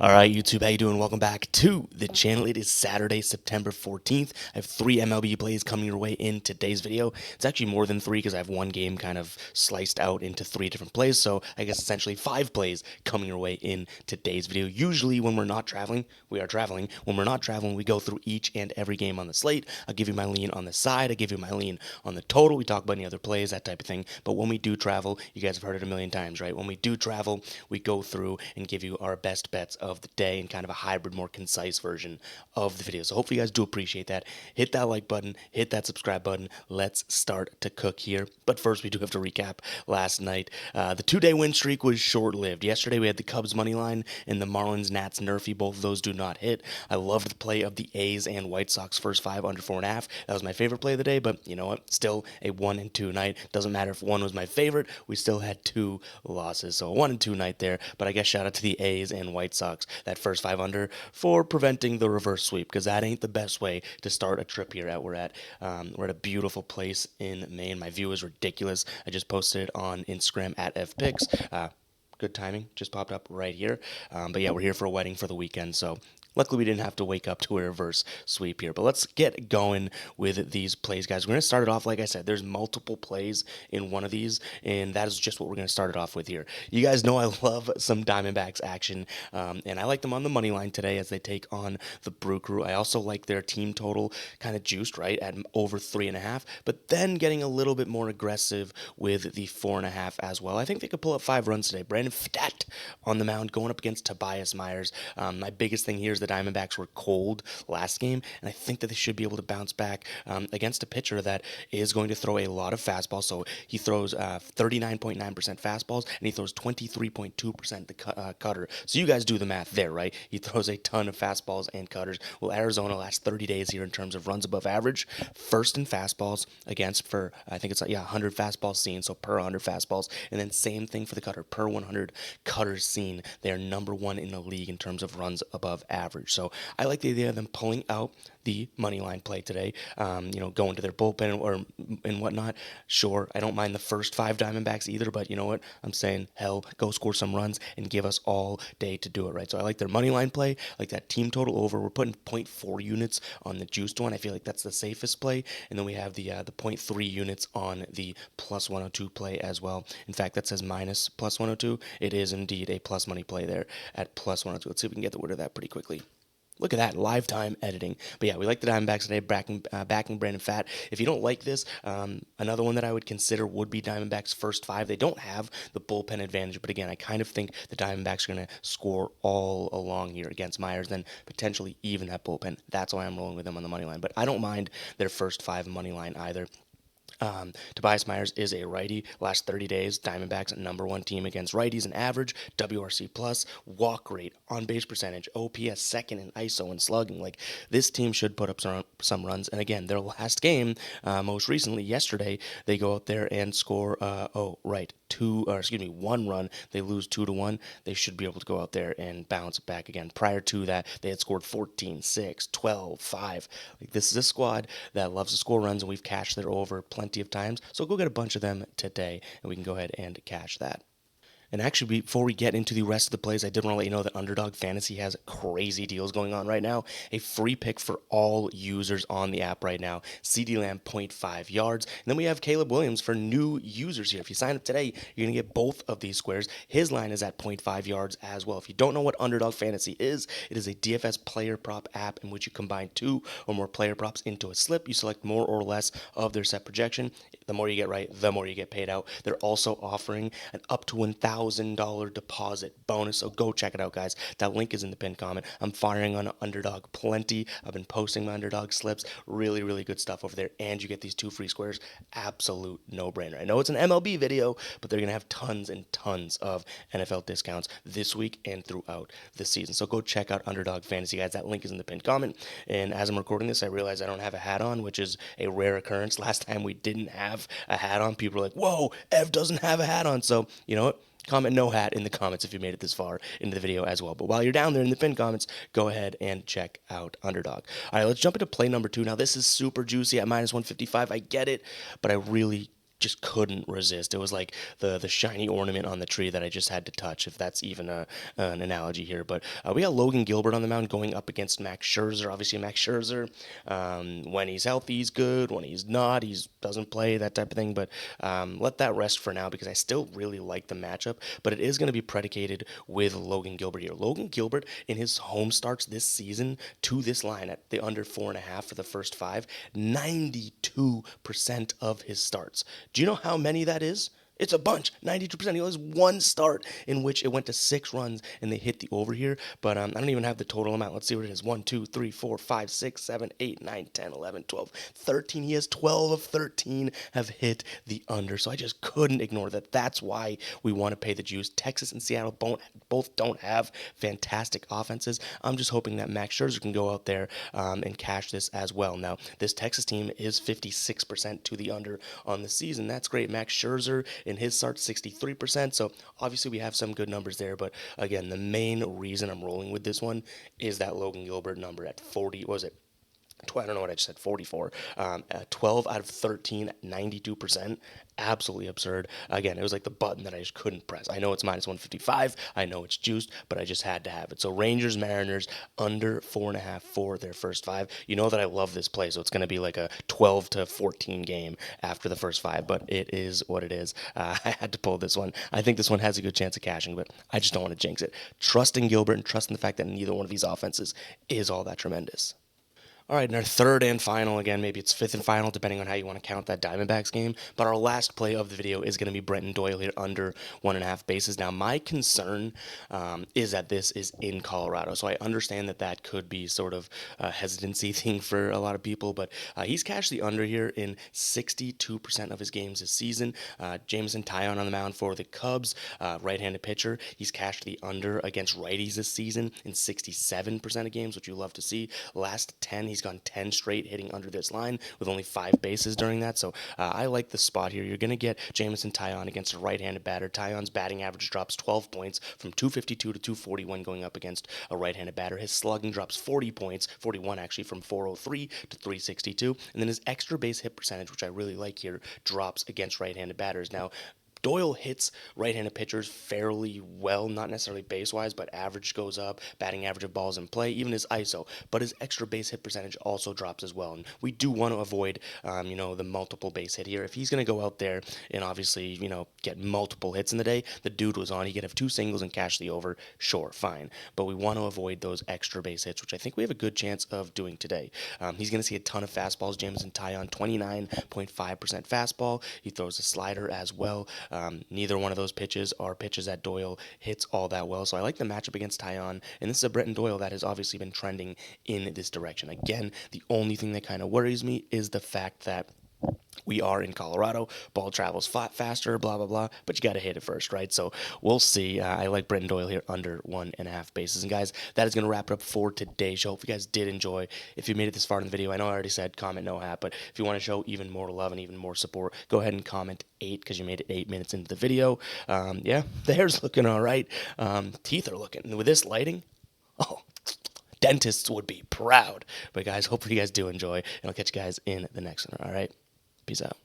All right, YouTube, how you doing? Welcome back to the channel. It is Saturday, September 14th. I have three MLB plays coming your way in today's video. It's actually more than three because I have one game kind of sliced out into three different plays, so I guess essentially five plays coming your way in today's video. Usually when we're not traveling, we are traveling. When we're not traveling, we go through each and every game on the slate. I'll give you my lean on the side. I give you my lean on the total. We talk about any other plays, that type of thing. But when we do travel, you guys have heard it a million times, right? When we do travel, we go through and give you our best bets of the day and kind of a hybrid, more concise version of the video. So hopefully you guys do appreciate that. Hit that like button, hit that subscribe button. Let's start to cook here. But first, we do have to recap last night. The two-day win streak was short-lived. Yesterday, we had the Cubs money line and the Marlins Nats Nerfy. Both of those do not hit. I loved the play of the A's and White Sox first five under 4.5. That was my favorite play of the day, but you know what? Still a 1-2 night. Doesn't matter if one was my favorite. We still had two losses. So a 1-2 night there. But I guess shout out to the A's and White Sox, that first five under, for preventing the reverse sweep, because that ain't the best way to start a trip here. We're at a beautiful place in Maine. My view is ridiculous. I just posted it on Instagram at fpicks. Good timing, just popped up right here. But yeah, we're here for a wedding for the weekend, so luckily we didn't have to wake up to a reverse sweep here. But let's get going with these plays, guys. We're going to start it off, like I said, there's multiple plays in one of these, and that is just what we're going to start it off with here. You guys know I love some Diamondbacks action, and I like them on the money line today as they take on the Brew Crew. I also like their team total kind of juiced, right, at over 3.5, but then getting a little bit more aggressive with the 4.5 as well. I think they could pull up 5 runs today. Brandon Pfaadt on the mound going up against Tobias Myers. My biggest thing here is the Diamondbacks were cold last game, and I think that they should be able to bounce back against a pitcher that is going to throw a lot of fastballs. So he throws 39.9% fastballs, and he throws 23.2% the cutter. So you guys do the math there, right? He throws a ton of fastballs and cutters. Well, Arizona last 30 days here in terms of runs above average, first in fastballs against for, I think it's 100 fastballs seen, so per 100 fastballs, and then same thing for the cutter, per 100 cutters seen. They are number one in the league in terms of runs above average. So I like the idea of them pulling out the money line play today, going to their bullpen or and whatnot. Sure, I don't mind the first five Diamondbacks either, but you know what? I'm saying, hell, go score some runs and give us all day to do it, right? So I like their money line play, like that team total over. We're putting zero point 0.4 units on the juiced one. I feel like that's the safest play. And then we have the zero point 0.3 units on the plus 102 play as well. In fact, that says minus plus 102. It is indeed a plus money play there at plus 102. Let's see if we can get the word of that pretty quickly. Look at that, live time editing. But yeah, we like the Diamondbacks today, backing Brandon Pfaadt. If you don't like this, another one that I would consider would be Diamondbacks first five. They don't have the bullpen advantage, but again, I kind of think the Diamondbacks are going to score all along here against Myers, then potentially even that bullpen. That's why I'm rolling with them on the money line. But I don't mind their first five money line either. Tobias Myers is a righty. Last 30 days, Diamondbacks number one team against righties in average, WRC plus, walk rate, on base percentage, OPS second in ISO and slugging. Like, this team should put up some runs. And again, their last game, most recently yesterday, they go out there and score. 1 run. They lose 2-1. They should be able to go out there and bounce back again. Prior to that, they had scored 14, 6, 12, 5. Like, this is a squad that loves to score runs, and we've cashed their over plenty of times. So go get a bunch of them today, and we can go ahead and cash that. And actually, before we get into the rest of the plays, I did want to let you know that Underdog Fantasy has crazy deals going on right now. A free pick for all users on the app right now. CeeDee Lamb, 0.5 yards. And then we have Caleb Williams for new users here. If you sign up today, you're going to get both of these squares. His line is at 0.5 yards as well. If you don't know what Underdog Fantasy is, it is a DFS player prop app in which you combine two or more player props into a slip. You select more or less of their set projection. The more you get right, the more you get paid out. They're also offering an up to $1,000 deposit bonus, so go check it out, guys. That link is in the pinned comment. I'm firing on Underdog plenty. I've been posting my Underdog slips. Really, really good stuff over there, and you get these two free squares. Absolute no-brainer. I know it's an MLB video, but they're going to have tons and tons of NFL discounts this week and throughout the season. So go check out Underdog Fantasy, guys. That link is in the pinned comment. And as I'm recording this, I realize I don't have a hat on, which is a rare occurrence. Last time we didn't have a hat on, people are like, whoa, Ev doesn't have a hat on. So you know what, comment no hat in the comments if you made it this far into the video as well. But while you're down there in the pinned comments, go ahead and check out Underdog. All right, let's jump into play number two. Now, this is super juicy at minus 155. I get it, but I really just couldn't resist. It was like the shiny ornament on the tree that I just had to touch, if that's even an analogy here. But we got Logan Gilbert on the mound going up against Max Scherzer. Obviously, Max Scherzer, when he's healthy, he's good. When he's not, he doesn't play, that type of thing. But let that rest for now because I still really like the matchup. But it is going to be predicated with Logan Gilbert here. Logan Gilbert, in his home starts this season to this line at the under 4.5 for the first five, 92% of his starts. Do you know how many that is? It's a bunch, 92%. He only has one start in which it went to 6 runs and they hit the over here. But I don't even have the total amount. Let's see what it is. 1, 2, 3, 4, 5, 6, 7, 8, 9, 10, 11, 12, 13. He has 12 of 13 have hit the under. So I just couldn't ignore that. That's why we want to pay the juice. Texas and Seattle both don't have fantastic offenses. I'm just hoping that Max Scherzer can go out there and cash this as well. Now, this Texas team is 56% to the under on the season. That's great. Max Scherzer in his start 63%. So obviously we have some good numbers there. But again, the main reason I'm rolling with this one is that Logan Gilbert number at 40. What was it? I don't know what I just said, 44. 12 out of 13, 92%. Absolutely absurd. Again, it was like the button that I just couldn't press. I know it's minus 155. I know it's juiced, but I just had to have it. So Rangers, Mariners, under 4.5 for their first five. You know that I love this play, so it's going to be like a 12 to 14 game after the first five, but it is what it is. I had to pull this one. I think this one has a good chance of cashing, but I just don't want to jinx it. Trusting Gilbert and trusting the fact that neither one of these offenses is all that tremendous. All right, and our third and final, again, maybe it's fifth and final, depending on how you want to count that Diamondbacks game. But our last play of the video is going to be Brenton Doyle here under 1.5 bases. Now, my concern is that this is in Colorado. So I understand that that could be sort of a hesitancy thing for a lot of people. But he's cashed the under here in 62% of his games this season. Jameson Taillon on the mound for the Cubs, right-handed pitcher. He's cashed the under against righties this season in 67% of games, which you love to see. Last 10, he's gone 10 straight hitting under this line with only 5 bases during that. So I like the spot here. You're going to get Jameson Taillon against a right-handed batter. Taillon's batting average drops 12 points from 252 to 241 going up against a right-handed batter. His slugging drops 40 points, 41 actually, from 403 to 362. And then his extra base hit percentage, which I really like here, drops against right-handed batters. Now, Doyle hits right-handed pitchers fairly well, not necessarily base-wise, but average goes up, batting average of balls in play, even his ISO. But his extra base hit percentage also drops as well. And we do want to avoid, the multiple base hit here. If he's going to go out there and obviously, get multiple hits in the day, the dude was on. He could have 2 singles and cash the over. Sure, fine. But we want to avoid those extra base hits, which I think we have a good chance of doing today. He's going to see a ton of fastballs. Jameson Taillon, 29.5% fastball. He throws a slider as well. Neither one of those pitches are pitches that Doyle hits all that well. So I like the matchup against Taillon. And this is a Brenton Doyle that has obviously been trending in this direction. Again, the only thing that kind of worries me is the fact that we are in Colorado. Ball travels faster, blah, blah, blah. But you got to hit it first, right? So we'll see. I like Brenton Doyle here under 1.5 bases. And guys, that is going to wrap it up for today's show. If you guys did enjoy, if you made it this far in the video, I know I already said comment no hat, but if you want to show even more love and even more support, go ahead and comment 8 because you made it 8 minutes into the video. The hair's looking all right. Teeth are looking. With this lighting, dentists would be proud. But guys, hopefully you guys do enjoy, and I'll catch you guys in the next one. All right? Peace out.